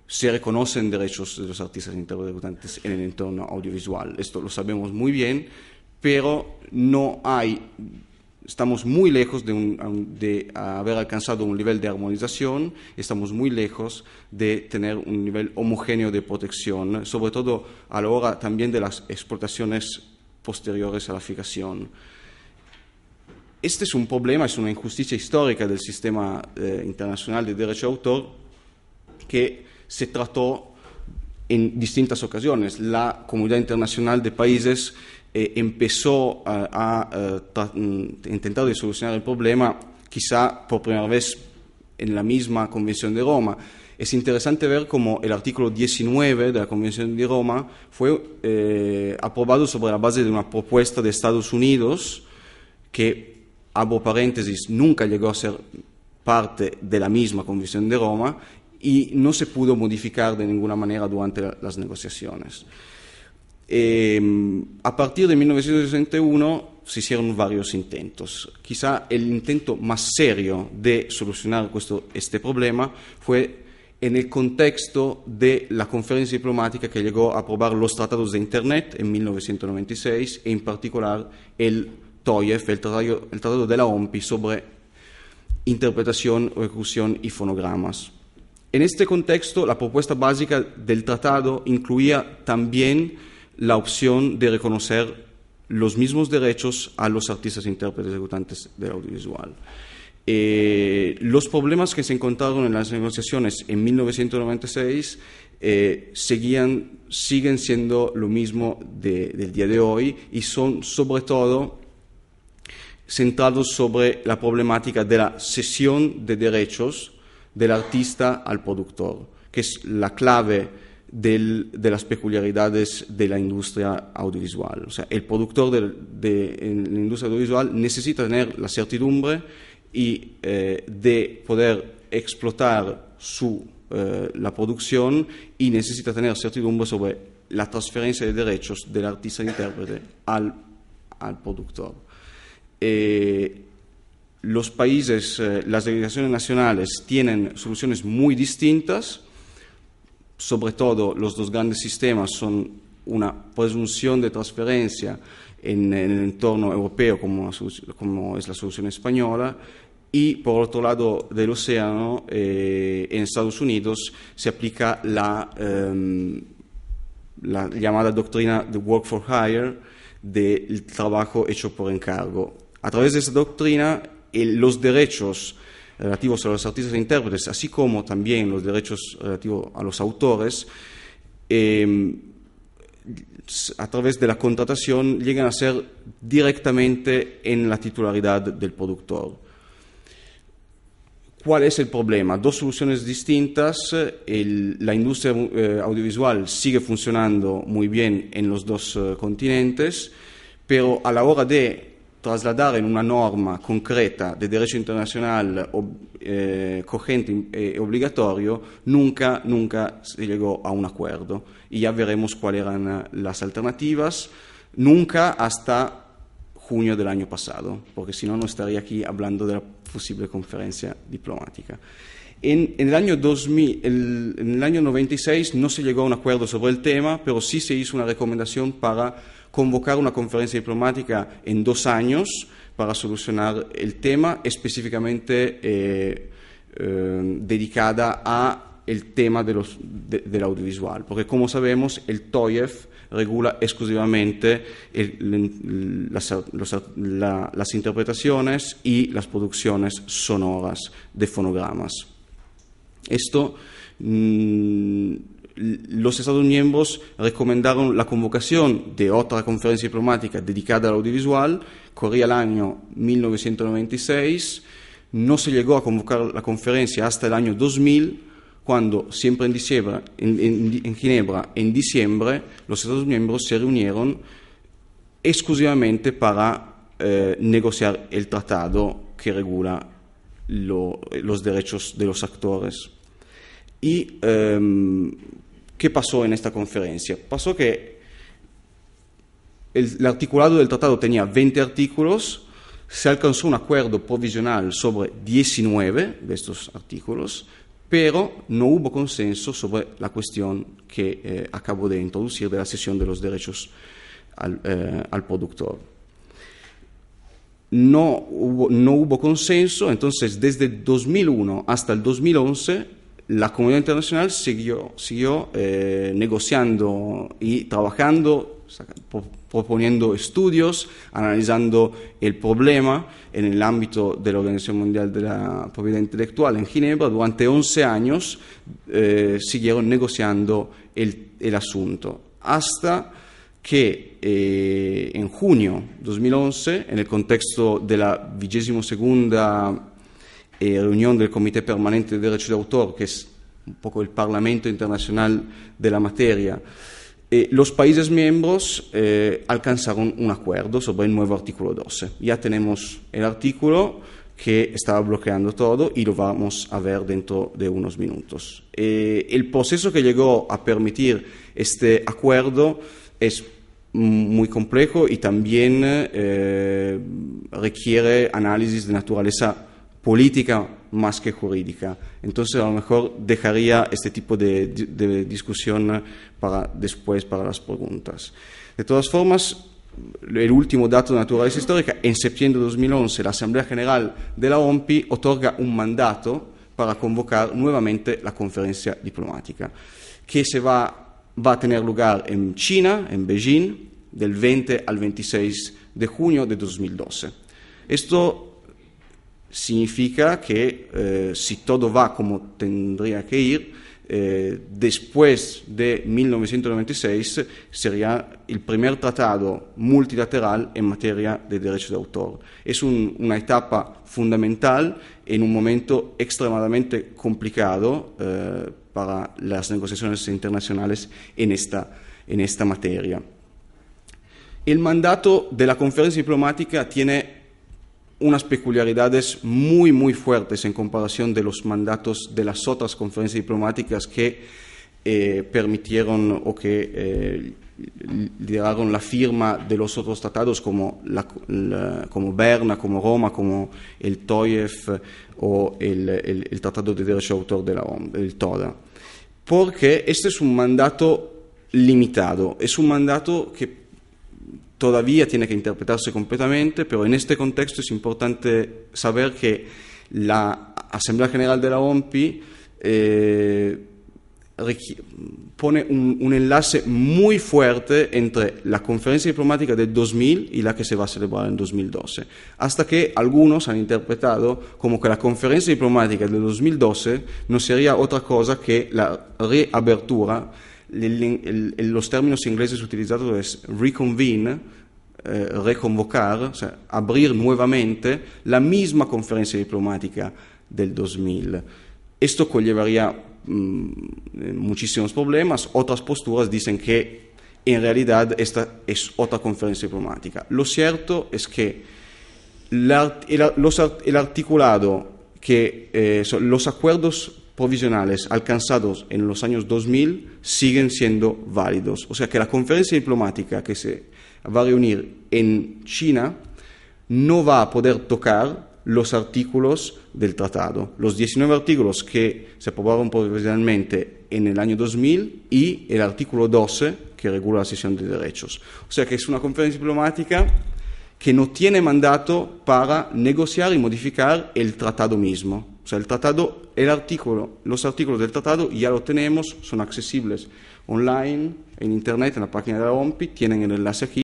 se reconocen derechos de los artistas e intérpretes en el entorno audiovisual. Esto lo sabemos muy bien, pero estamos muy lejos de haber alcanzado un nivel de armonización, estamos muy lejos de tener un nivel homogéneo de protección, sobre todo a la hora también de las explotaciones posteriores a la fijación. Este es un problema, es una injusticia histórica del sistema internacional de derecho de autor que se trató en distintas ocasiones. La comunidad internacional de países empezó a intentar de solucionar el problema quizá por primera vez en la misma Convención de Roma. Es interesante ver cómo el artículo 19 de la Convención de Roma fue aprobado sobre la base de una propuesta de Estados Unidos que, abro paréntesis, nunca llegó a ser parte de la misma Convención de Roma y no se pudo modificar de ninguna manera durante las negociaciones. A partir de 1961 se hicieron varios intentos. Quizá el intento más serio de solucionar este problema fue en el contexto de la conferencia diplomática que llegó a aprobar los tratados de Internet en 1996 e en particular el TOIEF, el Tratado de la OMPI sobre interpretación, ejecución y fonogramas. En este contexto, la propuesta básica del tratado incluía también la opción de reconocer los mismos derechos a los artistas, intérpretes, ejecutantes del audiovisual. Los problemas que se encontraron en las negociaciones en 1996 siguen siendo lo mismo del día de hoy y son sobre todo centrados sobre la problemática de la cesión de derechos del artista al productor, que es la clave de las peculiaridades de la industria audiovisual. O sea, el productor en la industria audiovisual necesita tener la certidumbre y de poder explotar la producción y necesita tener certidumbre sobre la transferencia de derechos del artista intérprete al productor. Los países, las delegaciones nacionales tienen soluciones muy distintas. Sobre todo, los dos grandes sistemas son una presunción de transferencia en el entorno europeo, como es la solución española, y por otro lado del océano, en Estados Unidos, se aplica la llamada doctrina de work for hire, del trabajo hecho por encargo. A través de esa doctrina, los derechos relativos a los artistas e intérpretes, así como también los derechos relativos a los autores, a través de la contratación llegan a ser directamente en la titularidad del productor. ¿Cuál es el problema? Dos soluciones distintas. La industria audiovisual sigue funcionando muy bien en los dos continentes, pero a la hora de trasladar en una norma concreta de derecho internacional cogente e obligatorio, nunca se llegó a un acuerdo. Y ya veremos cuáles eran las alternativas, nunca hasta junio del año pasado, porque si no, no estaría aquí hablando de la posible conferencia diplomática. En el año 96 no se llegó a un acuerdo sobre el tema, pero sí se hizo una recomendación para convocar una conferencia diplomática en 2 años para solucionar el tema, específicamente dedicada a el tema del audiovisual, porque como sabemos el TOIEF regula exclusivamente las interpretaciones y las producciones sonoras de fonogramas. Esto, los Estados miembros recomendaron la convocación de otra conferencia diplomática dedicada al audiovisual, corría el año 1996, no se llegó a convocar la conferencia hasta el año 2000, cuando siempre en Ginebra, en diciembre, los Estados miembros se reunieron exclusivamente para negociar el tratado que regula los derechos de los actores. ¿Y qué pasó en esta conferencia? Pasó que el articulado del tratado tenía 20 artículos, se alcanzó un acuerdo provisional sobre 19 de estos artículos, pero no hubo consenso sobre la cuestión que acabo de introducir de la cesión de los derechos al productor. No hubo consenso, entonces desde 2001 hasta el 2011 la comunidad internacional siguió negociando y trabajando, proponiendo estudios, analizando el problema en el ámbito de la Organización Mundial de la Propiedad Intelectual en Ginebra. Durante 11 años siguieron negociando el asunto, hasta que en junio 2011, en el contexto de la 22ª reunión del Comité Permanente de Derechos de Autor, que es un poco el Parlamento Internacional de la materia, los países miembros alcanzaron un acuerdo sobre el nuevo artículo 12. Ya tenemos el artículo que estaba bloqueando todo y lo vamos a ver dentro de unos minutos. El proceso que llegó a permitir este acuerdo es muy complejo y también requiere análisis de naturaleza política más que jurídica. Entonces, a lo mejor dejaría este tipo de discusión para después, para las preguntas. De todas formas, el último dato de naturaleza histórica: en septiembre de 2011, la Asamblea General de la OMPI otorga un mandato para convocar nuevamente la conferencia diplomática, que va a tener lugar en China, en Beijing, del 20 al 26 de junio de 2012. Esto significa que si todo va como tendría que ir, después de 1996 sería el primer tratado multilateral en materia de derechos de autor. Es una etapa fundamental en un momento extremadamente complicado para las negociaciones internacionales en esta materia. El mandato de la conferencia diplomática tiene unas peculiaridades muy, muy fuertes en comparación de los mandatos de las otras conferencias diplomáticas que permitieron o que lideraron la firma de los otros tratados como Berna, como Roma, como el TOIEF o el Tratado de Derecho de Autor de la OMS, el TODA. Porque este es un mandato limitado, es un mandato que todavía tiene que interpretarse completamente, pero en este contexto es importante saber que la Asamblea General de la OMPI pone un enlace muy fuerte entre la conferencia diplomática del 2000 y la que se va a celebrar en 2012, hasta que algunos han interpretado como que la conferencia diplomática del 2012 no sería otra cosa que la reapertura. Los términos ingleses utilizados es reconvene, reconvocar, o sea, abrir nuevamente la misma conferencia diplomática del 2000. Esto conllevaría muchísimos problemas. Otras posturas dicen que en realidad esta es otra conferencia diplomática. Lo cierto es que el articulado que los acuerdos provisionales alcanzados en los años 2000 siguen siendo válidos. O sea que la conferencia diplomática que se va a reunir en China no va a poder tocar los artículos del tratado, los 19 artículos que se aprobaron provisionalmente en el año 2000 y el artículo 12 que regula la cesión de derechos. O sea que es una conferencia diplomática que no tiene mandato para negociar y modificar el tratado mismo. O sea, los artículos del tratado ya lo tenemos, son accesibles online, en internet, en la página de la OMPI, tienen el enlace aquí.